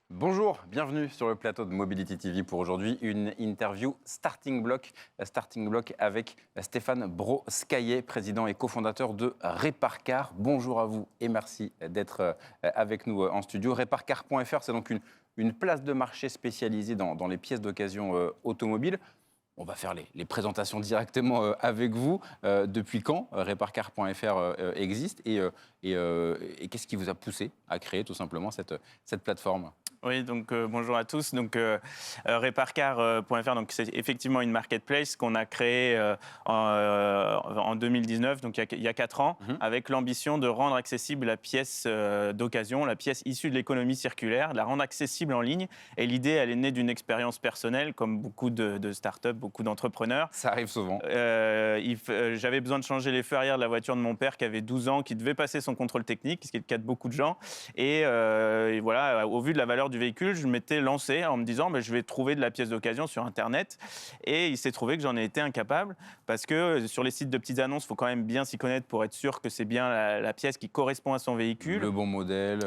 Bonjour, bienvenue sur le plateau de Mobility TV pour aujourd'hui une interview Starting Block avec Stéphane Broskaye, président et cofondateur de Reparcar. Bonjour à vous et merci d'être avec nous en studio. Reparcar.fr, c'est donc une place de marché spécialisée dans les pièces d'occasion automobiles. On va faire les présentations directement avec vous. Depuis quand Reparcar.fr existe et qu'est-ce qui vous a poussé à créer tout simplement cette plateforme ? Oui, donc bonjour à tous. Donc Reparcar.fr, donc c'est effectivement une marketplace qu'on a créée en 2019, donc il y a 4 ans, avec l'ambition de rendre accessible la pièce d'occasion, la pièce issue de l'économie circulaire, de la rendre accessible en ligne. Et l'idée, elle est née d'une expérience personnelle, comme beaucoup de startups, beaucoup d'entrepreneurs. Ça arrive souvent. J'avais besoin de changer les feux arrière de la voiture de mon père qui avait 12 ans, qui devait passer son contrôle technique, ce qui est le cas de beaucoup de gens. Et voilà, au vu de la valeur du véhicule, je m'étais lancé en me disant je vais trouver de la pièce d'occasion sur Internet. Et il s'est trouvé que j'en ai été incapable parce que sur les sites de petites annonces, il faut quand même bien s'y connaître pour être sûr que c'est bien la pièce qui correspond à son véhicule. Le bon modèle,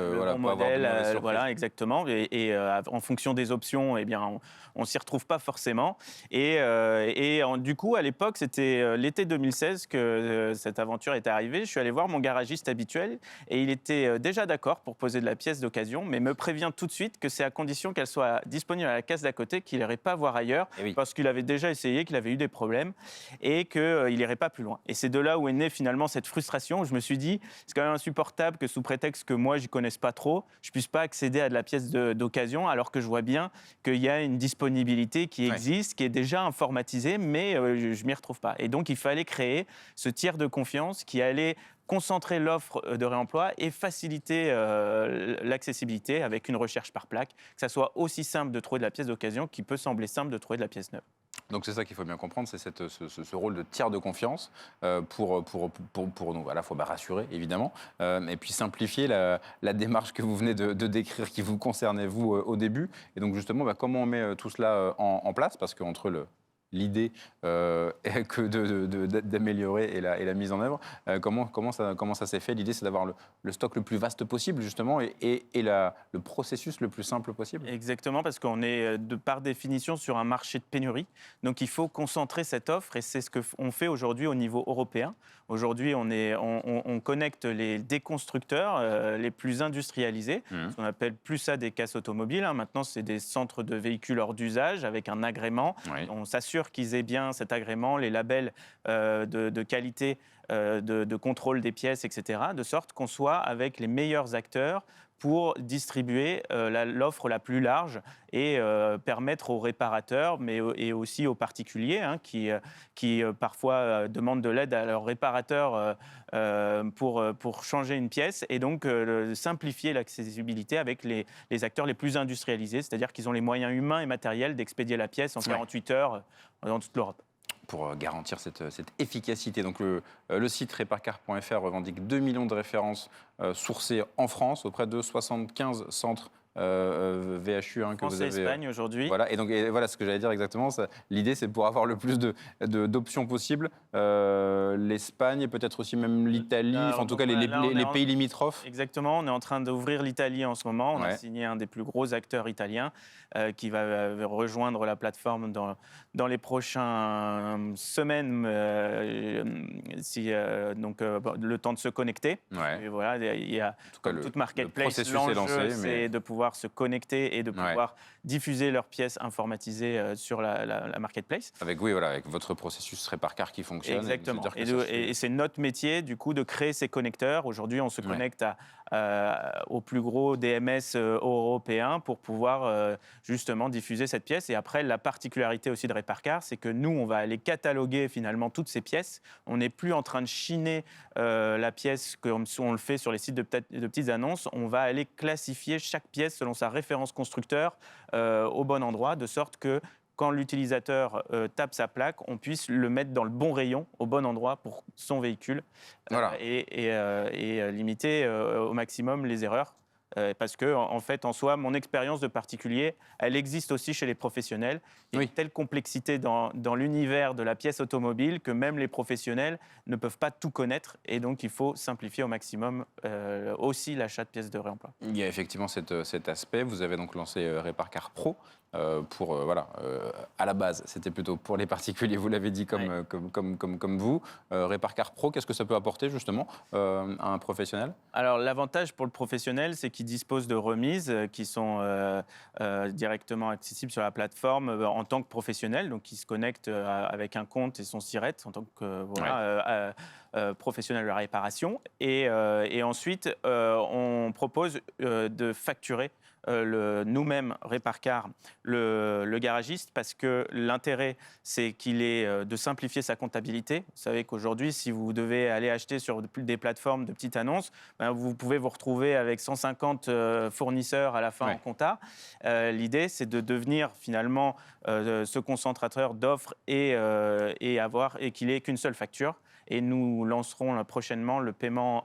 voilà, exactement. Et en fonction des options, eh bien, on s'y retrouve pas forcément. Du coup, à l'époque, c'était l'été 2016 que cette aventure est arrivée. Je suis allé voir mon garagiste habituel et il était déjà d'accord pour poser de la pièce d'occasion, mais me prévient tout de suite que c'est à condition qu'elle soit disponible à la case d'à côté, qu'il n'irait pas voir ailleurs, parce qu'il avait déjà essayé, qu'il avait eu des problèmes et qu'il n'irait pas plus loin. Et c'est de là où est née finalement cette frustration. Où je me suis dit, c'est quand même insupportable que sous prétexte que moi, je ne connaisse pas trop, je ne puisse pas accéder à de la pièce d'occasion, alors que je vois bien qu'il y a une disponibilité qui existe, qui est déjà informatisée, mais je ne m'y retrouve pas. Et donc, il fallait créer ce tiers de confiance qui allait concentrer l'offre de réemploi et faciliter l'accessibilité avec une recherche par plaque, que ça soit aussi simple de trouver de la pièce d'occasion qu'il peut sembler simple de trouver de la pièce neuve. Donc c'est ça qu'il faut bien comprendre, c'est ce rôle de tiers de confiance pour nous à la fois rassurer évidemment, et puis simplifier la démarche que vous venez de décrire, qui vous concernait vous au début. Et donc justement, comment on met tout cela en place, parce qu'entre l'idée d'améliorer et la mise en œuvre. Comment ça s'est fait? L'idée, c'est d'avoir le stock le plus vaste possible, justement, et le processus le plus simple possible. Exactement, parce qu'on est, par définition, sur un marché de pénurie. Donc, il faut concentrer cette offre, et c'est ce qu'on fait aujourd'hui au niveau européen. Aujourd'hui, on connecte des constructeurs les plus industrialisés, ce qu'on appelle plus ça des casses automobiles. Maintenant, c'est des centres de véhicules hors d'usage avec un agrément. On s'assure qu'ils aient bien cet agrément, les labels de qualité, de contrôle des pièces, etc., de sorte qu'on soit avec les meilleurs acteurs pour distribuer l'offre la plus large et permettre aux réparateurs, et aussi aux particuliers qui parfois demandent de l'aide à leurs réparateurs pour changer une pièce, et donc simplifier l'accessibilité avec les acteurs les plus industrialisés, c'est-à-dire qu'ils ont les moyens humains et matériels d'expédier la pièce en 48 heures dans toute l'Europe. Pour garantir cette efficacité. Donc le site Reparcar.fr revendique 2 millions de références sourcées en France auprès de 75 centres VHU que vous avez. Espagne aujourd'hui. Voilà, et donc voilà ce que j'allais dire exactement. L'idée, c'est pour avoir le plus d'options possibles. L'Espagne et peut-être aussi même l'Italie, en tout cas les pays limitrophes. Exactement, on est en train d'ouvrir l'Italie en ce moment. On a signé un des plus gros acteurs italiens qui va rejoindre la plateforme dans les prochaines semaines, le temps de se connecter. Et voilà, il y a comme toute marketplace, l'enjeu, c'est de pouvoir se connecter et de pouvoir diffuser leurs pièces informatisées sur la marketplace. Avec votre processus Reparcar qui fonctionne. Exactement. Et c'est notre métier, du coup, de créer ces connecteurs. Aujourd'hui, on se connecte aux plus gros DMS européens pour pouvoir justement diffuser cette pièce. Et après, la particularité aussi de Reparcar, c'est que nous, on va aller cataloguer finalement toutes ces pièces. On n'est plus en train de chiner la pièce comme on le fait sur les sites de petites annonces. On va aller classifier chaque pièce selon sa référence constructeur au bon endroit, de sorte que quand l'utilisateur tape sa plaque, on puisse le mettre dans le bon rayon, au bon endroit pour son véhicule, et limiter au maximum les erreurs. Parce que, en fait, en soi, mon expérience de particulier, elle existe aussi chez les professionnels. Il y a une telle complexité dans l'univers de la pièce automobile que même les professionnels ne peuvent pas tout connaître. Et donc, il faut simplifier au maximum aussi l'achat de pièces de réemploi. Il y a effectivement cet aspect. Vous avez donc lancé Réparcar Pro. À la base, c'était plutôt pour les particuliers, vous l'avez dit, comme vous. Réparcar Pro, qu'est-ce que ça peut apporter justement à un professionnel? Alors, l'avantage pour le professionnel, c'est qu'il dispose de remises qui sont directement accessibles sur la plateforme en tant que professionnel, donc il se connecte avec un compte et son SIRET en tant que professionnel de la réparation. Et ensuite, on propose de facturer nous-mêmes, Réparcar, le garagiste, parce que l'intérêt, c'est qu'il est de simplifier sa comptabilité. Vous savez qu'aujourd'hui, si vous devez aller acheter sur des plateformes de petites annonces, vous pouvez vous retrouver avec 150 fournisseurs à la fin en compta. L'idée, c'est de devenir finalement ce concentrateur d'offres et qu'il n'ait qu'une seule facture. Et nous lancerons prochainement le paiement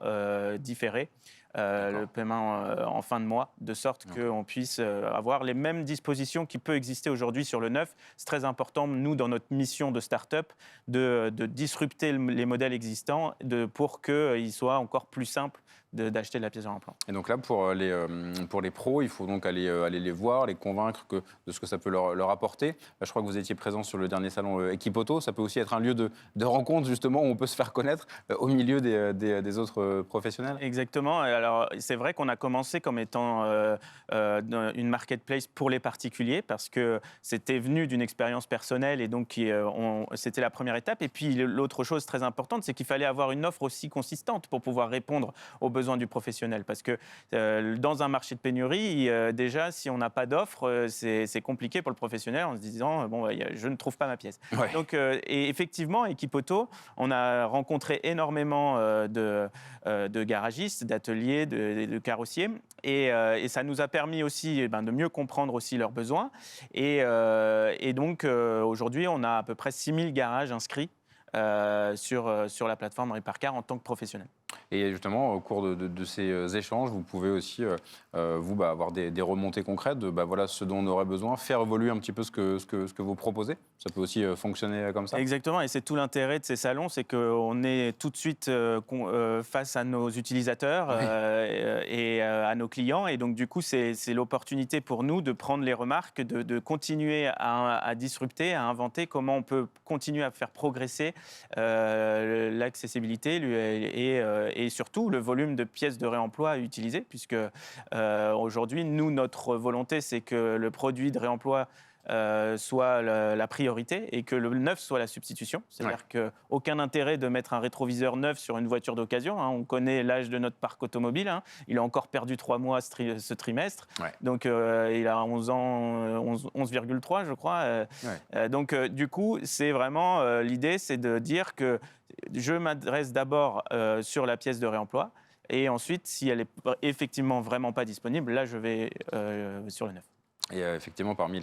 différé. Le paiement en fin de mois, de sorte qu'on puisse avoir les mêmes dispositions qui peuvent exister aujourd'hui sur le neuf. C'est très important, nous, dans notre mission de start-up, de disrupter les modèles existants pour qu'ils soient encore plus simples d'acheter de la pièce de réemploi. Et donc là, pour les pros, il faut donc aller les voir, les convaincre de ce que ça peut leur apporter. Je crois que vous étiez présent sur le dernier salon Equipauto. Ça peut aussi être un lieu de rencontre, justement, où on peut se faire connaître au milieu des autres professionnels. Exactement. Alors, c'est vrai qu'on a commencé comme étant une marketplace pour les particuliers, parce que c'était venu d'une expérience personnelle et donc c'était la première étape. Et puis, l'autre chose très importante, c'est qu'il fallait avoir une offre aussi consistante pour pouvoir répondre aux besoins du professionnel. Parce que dans un marché de pénurie, déjà, si on n'a pas d'offre, c'est compliqué pour le professionnel en se disant je ne trouve pas ma pièce. Ouais. Donc, et effectivement, Equipauto, on a rencontré énormément de garagistes, d'ateliers, de carrossiers. Et ça nous a permis aussi de mieux comprendre aussi leurs besoins. Et donc, aujourd'hui, on a à peu près 6000 garages inscrits sur la plateforme Réparcar en tant que professionnel. Et justement, au cours de ces échanges, vous pouvez aussi avoir des remontées concrètes de voilà, ce dont on aurait besoin, faire évoluer un petit peu ce que vous proposez. Ça peut aussi fonctionner comme ça. Exactement, et c'est tout l'intérêt de ces salons, c'est qu'on est tout de suite face à nos utilisateurs et à nos clients. Et donc, du coup, c'est l'opportunité pour nous de prendre les remarques, de continuer à disrupter, à inventer comment on peut continuer à faire progresser l'accessibilité et surtout le volume de pièces de réemploi à utiliser, puisque aujourd'hui, nous, notre volonté, c'est que le produit de réemploi soit la priorité et que le neuf soit la substitution. C'est-à-dire qu'aucun intérêt de mettre un rétroviseur neuf sur une voiture d'occasion. On connaît l'âge de notre parc automobile. Il a encore perdu 3 mois ce trimestre. Donc, il a 11 ans, 11,3, je crois. Donc, du coup, c'est vraiment l'idée, c'est de dire que je m'adresse d'abord sur la pièce de réemploi. Et ensuite, si elle est effectivement vraiment pas disponible, là, je vais sur le neuf. Et effectivement, parmi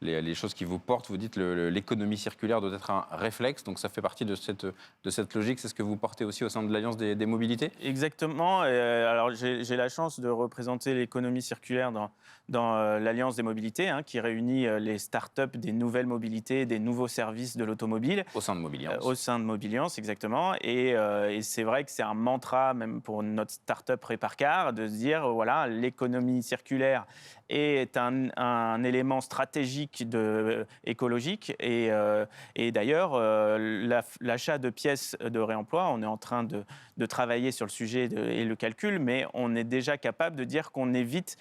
les choses qui vous portent, vous dites l'économie circulaire doit être un réflexe. Donc ça fait partie de cette logique. C'est ce que vous portez aussi au sein de l'Alliance des mobilités? Exactement. Alors j'ai la chance de représenter l'économie circulaire dans l'Alliance des mobilités, qui réunit les startups des nouvelles mobilités, des nouveaux services de l'automobile. Au sein de Mobiliance. Au sein de Mobiliance, exactement. Et c'est vrai que c'est un mantra, même pour notre startup Réparcar, de se dire, voilà, l'économie circulaire est un élément stratégique écologique. Et d'ailleurs, l'achat de pièces de réemploi, on est en train de travailler sur le sujet et le calcul, mais on est déjà capable de dire qu'on évite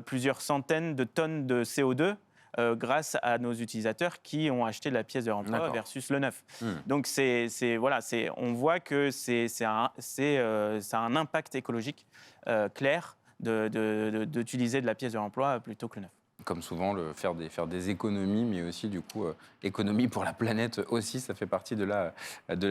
plusieurs centaines de tonnes de CO2 grâce à nos utilisateurs qui ont acheté la pièce de réemploi versus le neuf. Donc, on voit que ça a un impact écologique clair d'utiliser de la pièce de réemploi plutôt que le neuf. Comme souvent, faire des économies, mais aussi, du coup, économies pour la planète aussi, ça fait partie de la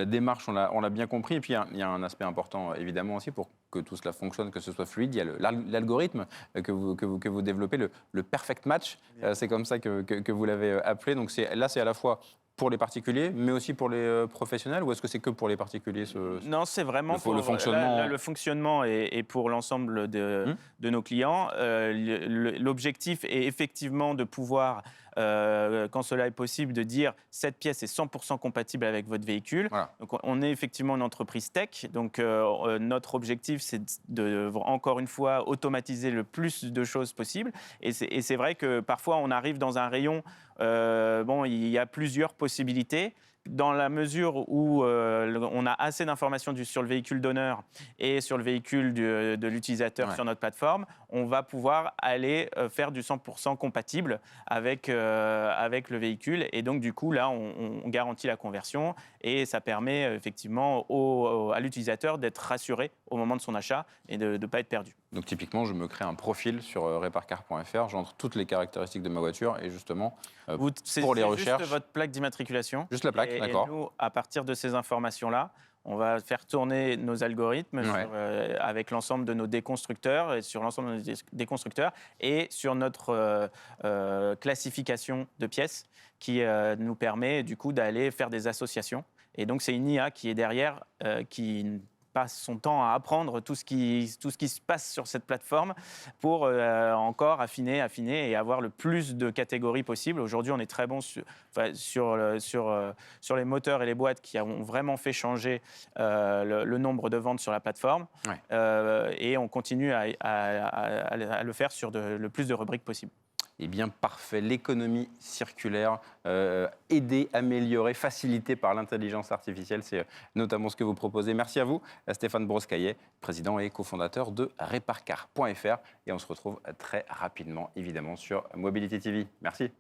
démarche, on l'a bien compris. Et puis, il y a un aspect important, évidemment, aussi, pour que tout cela fonctionne, que ce soit fluide. Il y a l'algorithme que vous développez, le perfect match, c'est comme ça que vous l'avez appelé. Donc, là, c'est à la fois pour les particuliers, mais aussi pour les professionnels, ou est-ce que c'est que pour les particuliers Non, c'est vraiment le fonctionnement. Là, le fonctionnement est pour l'ensemble de nos clients. L'objectif est effectivement de pouvoir, quand cela est possible, de dire cette pièce est 100% compatible avec votre véhicule. Voilà. Donc, on est effectivement une entreprise tech. Donc, notre objectif, c'est de, encore une fois, automatiser le plus de choses possible. Et c'est vrai que parfois, on arrive dans un rayon, il y a plusieurs possibilités. Dans la mesure où on a assez d'informations sur le véhicule donneur et sur le véhicule de l'utilisateur sur notre plateforme, on va pouvoir aller faire du 100% compatible avec le véhicule. Et donc, du coup, là, on garantit la conversion et ça permet effectivement à l'utilisateur d'être rassuré au moment de son achat et de ne pas être perdu. Donc, typiquement, je me crée un profil sur reparcar.fr, j'entre toutes les caractéristiques de ma voiture et justement, pour les recherches... C'est juste votre plaque d'immatriculation. Juste la plaque, d'accord. Et nous, à partir de ces informations-là, on va faire tourner nos algorithmes avec l'ensemble de nos déconstructeurs et sur l'ensemble de nos déconstructeurs et sur notre classification de pièces qui nous permet du coup d'aller faire des associations. Et donc, c'est une IA qui est derrière, qui passe son temps à apprendre tout ce qui se passe sur cette plateforme pour encore affiner et avoir le plus de catégories possibles. Aujourd'hui, on est très bon sur les moteurs et les boîtes qui ont vraiment fait changer le nombre de ventes sur la plateforme. Et on continue à le faire sur le plus de rubriques possibles. Eh bien, parfait. L'économie circulaire, aidée, améliorée, facilitée par l'intelligence artificielle, c'est notamment ce que vous proposez. Merci à vous, Stéphane Broscaillet, président et cofondateur de reparcar.fr. Et on se retrouve très rapidement, évidemment, sur Mobility TV. Merci.